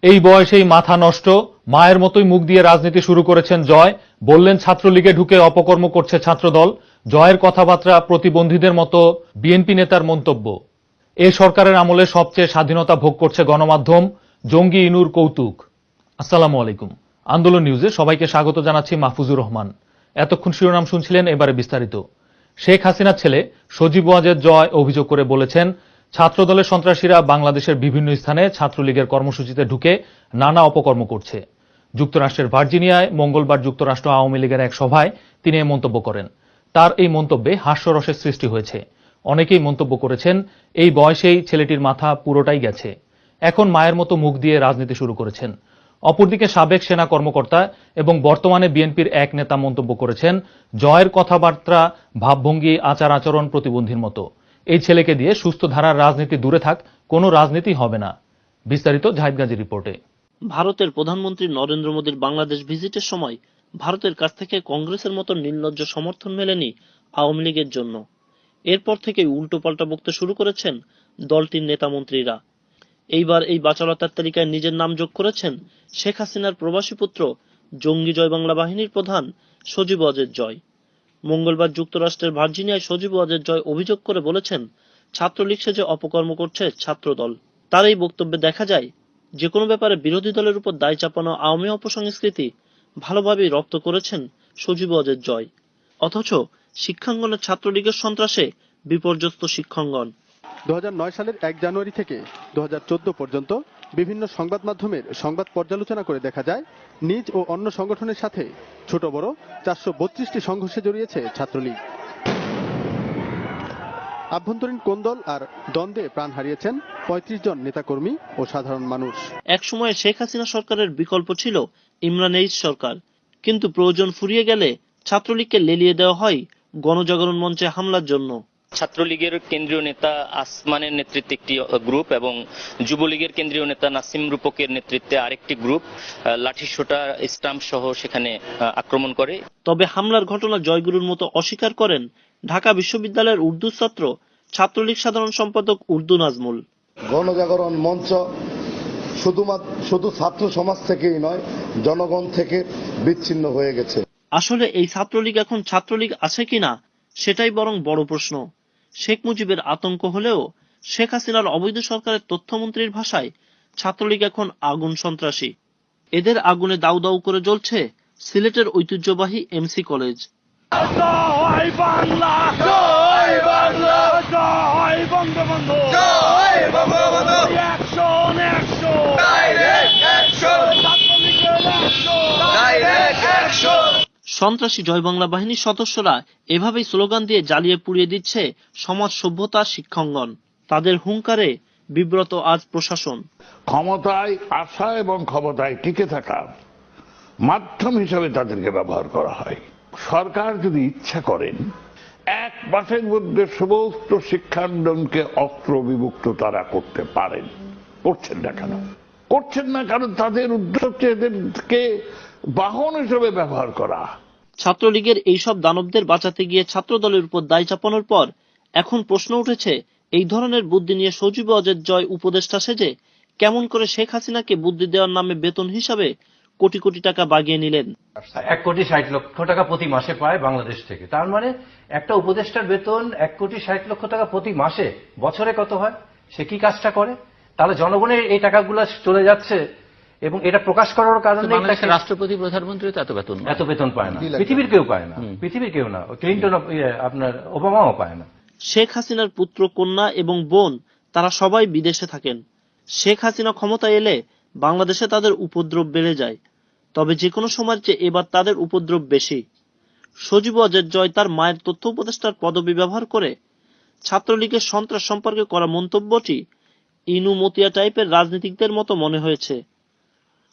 এই বয়সেই মাথা নষ্ট, মায়ের মতোই মুখ দিয়ে রাজনীতি শুরু করেছেন জয়। বললেন ছাত্রলীগে ঢুকে অপকর্ম করছে ছাত্রদল। জয়ের কথাবার্তা প্রতিবন্ধীদের মতো বিএনপি নেতার মন্তব্য। এ সরকারের আমলে সবচেয়ে স্বাধীনতা ভোগ করছে গণমাধ্যম। জঙ্গি ইনুর কৌতুক। আসসালামু আলাইকুম। আন্দোলন নিউজে সবাইকে স্বাগত জানাচ্ছি মাহফুজুর রহমান। এতক্ষণ শিরোনাম শুনছিলেন, এবারে বিস্তারিত। শেখ হাসিনার ছেলে সজীব ওয়াজেদ জয় অভিযোগ করে বলেছেন, ছাত্রদলের সন্ত্রাসীরা বাংলাদেশের বিভিন্ন স্থানে ছাত্রলীগের কর্মসূচিতে ঢুকে নানা অপকর্ম করছে। যুক্তরাষ্ট্রের ভার্জিনিয়ায় মঙ্গলবার যুক্তরাষ্ট্র আওয়ামী লীগের এক সভায় তিনি এই মন্তব্য করেন। তার এই মন্তব্যে হাস্যরসের সৃষ্টি হয়েছে। অনেকেই মন্তব্য করেছেন, এই বয়সেই ছেলেটির মাথা পুরোটাই গেছে, এখন মায়ের মতো মুখ দিয়ে রাজনীতি শুরু করেছেন। অপরদিকে সাবেক সেনা কর্মকর্তা এবং বর্তমানে বিএনপির এক নেতা মন্তব্য করেছেন, জয়ের কথাবার্তা, ভাবভঙ্গি, আচার আচরণ প্রতিবন্ধীর মতো। এই ছেলেকে দিয়ে সুস্থ ধারার রাজনীতি দূরে থাক, কোনো রাজনীতি হবে না। বিস্তারিত জাহিদ গাজী রিপোর্টে। ভারতের প্রধানমন্ত্রী নরেন্দ্র মোদীর বাংলাদেশ ভিজিটের সময় ভারতের কাছ থেকে কংগ্রেসের মতো নির্লজ্জ সমর্থন মেলেনি আওয়ামী লীগের জন্য। এরপর থেকে উল্টোপাল্টা বকতে শুরু করেছেন দলটির নেতা মন্ত্রীরা। এইবার এই বাচালতার তালিকায় নিজের নাম যোগ করেছেন শেখ হাসিনার প্রবাসী পুত্র, জঙ্গি জয় বাংলা বাহিনীর প্রধান সজীব ওয়াজেদ জয়। মঙ্গলবার যুক্তরাষ্ট্রের ভার্জিনিয়ায় সজীব ওয়াজেদ জয় অভিযোগ করে বলেছেন, ছাত্রলীগ সেজে অপকর্ম করছে ছাত্রদল। তার এই বক্তব্যে দেখা যায়, যে কোনো ব্যাপারে বিরোধী দলের উপর দায় চাপানো আওয়ামী অপসংস্কৃতি ভালোভাবেই রপ্ত করেছেন সজীব ওয়াজেদ জয়। অথচ শিক্ষাঙ্গনের ছাত্রলীগের সন্ত্রাসে বিপর্যস্ত শিক্ষাঙ্গন। 2009 সালের 1 জানুয়ারি থেকে 2014 পর্যন্ত বিভিন্ন সংবাদ মাধ্যমের সংবাদ পর্যালোচনা করে দেখা যায়, নিজ ও অন্য সংগঠনের সাথে ছোট বড় 432টি সংঘর্ষে জড়িয়েছে ছাত্রলীগ। আভ্যন্তরীণ কোন্দল আর দ্বন্দ্বে প্রাণ হারিয়েছেন 35 জন নেতাকর্মী ও সাধারণ মানুষ। এক সময়ে শেখ হাসিনা সরকারের বিকল্প ছিল ইমরান এইচ সরকার, কিন্তু প্রয়োজন ফুরিয়ে গেলে ছাত্রলীগকে লেলিয়ে দেওয়া হয় গণজাগরণ মঞ্চে হামলার জন্য। ছাত্রলীগের কেন্দ্রীয় নেতা আসমানের নেতৃত্বে একটি গ্রুপ এবং যুবলীগের কেন্দ্রীয় নেতা নাসিম রূপকের নেতৃত্বে আরেকটি গ্রুপ লাঠিসোঁটা, স্টাম্প সহ সেখানে আক্রমণ করে। তবে হামলার ঘটনা জয়গুরুর মতো অস্বীকার করেন ঢাকা বিশ্ববিদ্যালয়ের উর্দু ছাত্র ছাত্রলীগ সাধারণ সম্পাদক উর্দু নাজমুল। গণজাগরণ মঞ্চ শুধু ছাত্র সমাজ থেকেই নয়, জনগণ থেকে বিচ্ছিন্ন হয়ে গেছে। আসলে এই ছাত্রলীগ এখন ছাত্রলীগ আছে কিনা সেটাই বরং বড় প্রশ্ন। শেখ মুজিবের আতঙ্ক হলেও শেখ হাসিনার অবৈধ সরকারের তথ্যমন্ত্রীর ভাষায় ছাত্রলীগ এখন আগুন সন্ত্রাসী। এদের আগুনে দাউ দাউ করে জ্বলছে সিলেটের ঐতিহ্যবাহী এমসি কলেজ। সন্ত্রাসী জয় বাংলা বাহিনীর সদস্যরা এভাবেই স্লোগান দিয়ে জ্বালিয়ে পুড়িয়ে দিচ্ছে সমাজ সভ্যতা শিক্ষাঙ্গন। তাদের হুঙ্কারে বিব্রত আজ প্রশাসন। ক্ষমতায় আসা এবং ক্ষমতায় টিকে থাকার মাধ্যম হিসাবে তাদেরকে ব্যবহার করা হয়। সরকার যদি ইচ্ছা করেন, 1 মাসের মধ্যে সমস্ত শিক্ষাঙ্গনকে অস্ত্র বিমুক্ত তারা করতে পারেন। করছেন না কেন? করছেন না কারণ তাদের উদ্দেশ্য এদেরকে বাহন হিসেবে ব্যবহার করা। ছাত্রলীগের এইসব দানবদের বাঁচাতে গিয়ে ছাত্রদলের উপর দায় চাপানোর পর এখন প্রশ্ন উঠেছে, এই ধরনের বুদ্ধি নিয়ে সজীব ওয়াজেদ জয় উপদেষ্টা সেজে কেমন করে শেখ হাসিনাকে বুদ্ধি দেওয়ার নামে বেতন হিসাবে কোটি কোটি টাকা বাগিয়ে নিলেন। 1,60,00,000 টাকা প্রতি মাসে পায় বাংলাদেশ থেকে। তার মানে একটা উপদেষ্টার বেতন 1,60,00,000 টাকা প্রতি মাসে, বছরে কত হয়? সে কি কাজটা করে? তাহলে জনগণের এই টাকাগুলো চলে যাচ্ছে এবং এটা প্রকাশ করার কারণে রাষ্ট্রপতি প্রধানমন্ত্রী তো এত বেতন পায় না, পৃথিবীর কেউ পায় না, পৃথিবীর কেউ না, ক্লিন্টন আপনার ওবামাও পায় না। শেখ হাসিনার পুত্র, কন্যা এবং বোন তারা সবাই বিদেশে থাকেন। শেখ হাসিনা ক্ষমতায় এলে বাংলাদেশে তাদের উপদ্রব বেড়ে যায়, তবে যে কোনো সময়ের চেয়ে এবার তাদের উপদ্রব বেশি। সজীব ওয়াজেদ জয় তার মায়ের তথ্য উপদেষ্টার পদবি ব্যবহার করে ছাত্রলীগের সন্ত্রাস সম্পর্কে করা মন্তব্যটি ইনু মতিয়া টাইপের রাজনীতিকদের মতো মনে হয়েছে।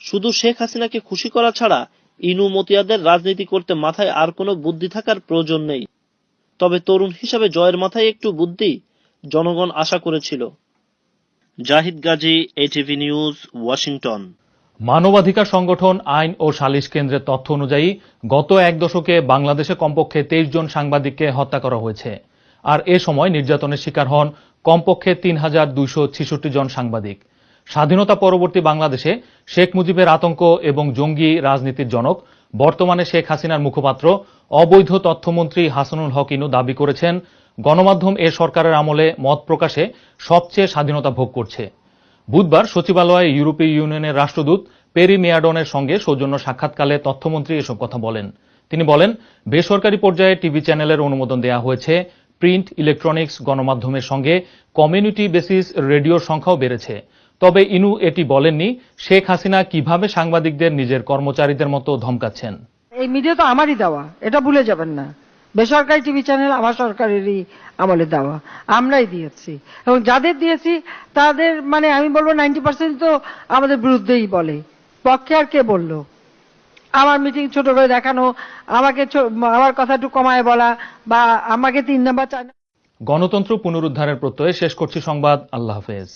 শুধু শেখ হাসিনাকে খুশি করা ছাড়া ইনু মতিয়াদের রাজনীতি করতে মাথায় আর কোনো বুদ্ধি থাকার প্রয়োজন নেই। তবে তরুণ হিসাবে জয়ের মাথায় একটু বুদ্ধি জনগণ আশা করেছিল। Zahid Gazi, ATV news, Washington. মানবাধিকার সংগঠন আইন ও সালিশ কেন্দ্রের তথ্য অনুযায়ী গত 1 দশকে বাংলাদেশে কমপক্ষে 23 জন সাংবাদিককে হত্যা করা হয়েছে। আর এ সময় নির্যাতনের শিকার হন কমপক্ষে 3,266 জন সাংবাদিক। স্বাধীনতা পরবর্তী বাংলাদেশে শেখ মুজিবের আতঙ্ক এবং জঙ্গি রাজনীতির জনক বর্তমানে শেখ হাসিনার মুখপাত্র অবৈধ তথ্যমন্ত্রী হাসানুল হক ইনু দাবি করেছেন, গণমাধ্যম এ সরকারের আমলে মত প্রকাশে সবচেয়ে স্বাধীনতা ভোগ করছে। বুধবার সচিবালয়ে ইউরোপীয় ইউনিয়নের রাষ্ট্রদূত পেরি মেয়াডনের সঙ্গে সৌজন্য সাক্ষাৎকালে তথ্যমন্ত্রী এসব কথা বলেন। তিনি বলেন, বেসরকারি পর্যায়ে টিভি চ্যানেলের অনুমোদন দেওয়া হয়েছে, প্রিন্ট, ইলেকট্রনিক্স গণমাধ্যমের সঙ্গে কমিউনিটি বেসিস রেডিওর সংখ্যাও বেড়েছে। তবে ইনু এটি বলেননি শেখ হাসিনা কিভাবে সাংবাদিকদের নিজের কর্মচারীদের মতো ধমকাচ্ছেন। এই মিডিয়া তো আমারই দেওয়া, এটা ভুলে যাবেন না। বেসরকারি টিভি চ্যানেল আমার সরকারেরই আমলে দেওয়া, আমরাই দিয়েছি। এবং যাদের দিয়েছি তাদের মানে আমি বলবো 90% তো আমাদের বিরুদ্ধেই বলে, পক্ষে আর কে বললো? আমার মিটিং ছোট করে দেখানো, আমাকে আমার কথা একটু কমায় বলা, বা আমাকে 3 নাম্বার 4 গণতন্ত্র পুনরুদ্ধারের প্রত্যয়ে শেষ করছি সংবাদ। আল্লাহ হাফেজ।